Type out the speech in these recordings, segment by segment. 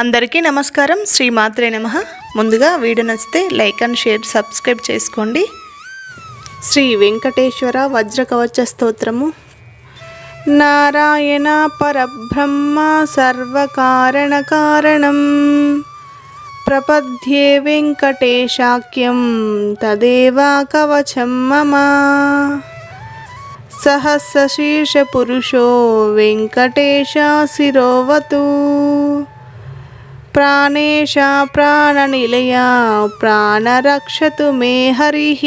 అందరికీ నమస్కారం. శ్రీమాత్రే నమః. ముందుగా వీడియో నచ్చితే లైక్ అండ్ షేర్ సబ్స్క్రైబ్ చేసుకోండి. శ్రీ వెంకటేశ్వర వజ్రకవచ స్తోత్రము. నారాయణ పరబ్రహ్మ సర్వకారణ కారణం ప్రపద్యే వెంకటేశాఖ్యం తదేవ కవచం మమ. సహస్రశీర్ష పురుషో వెంకటేశ శిరోవతు ప్రాణేశ ప్రాణనిలయ ప్రాణరక్షతు మే హరిః.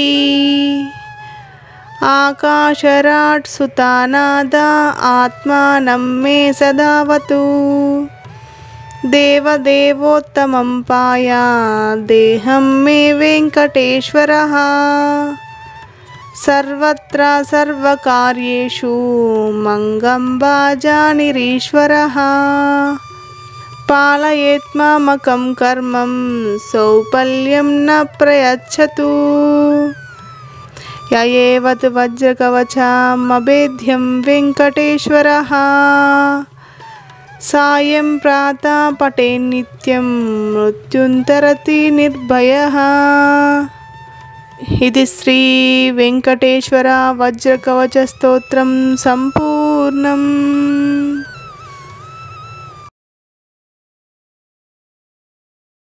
ఆకాశరాట్ సుతానాద ఆత్మానం మే సదావతు. దేవదేవోత్తమం పాయ దేహం మే వెంకటేశ్వరః. సర్వత్ర సర్వకార్యేషు మంగళం భాజానిరీశ్వరః. పాలయేత్మామకం కర్మం సౌపల్యం న ప్రయచ్చతు. యయేవత్ వజ్రకవచమభేద్యం వెంకటేశ్వరః. సాయం ప్రాతః పఠేన్నిత్యం మృత్యుంతరతి నిర్భయః. ఇది శ్రీ వెంకటేశ్వర వజ్రకవచ స్తోత్రం సంపూర్ణం.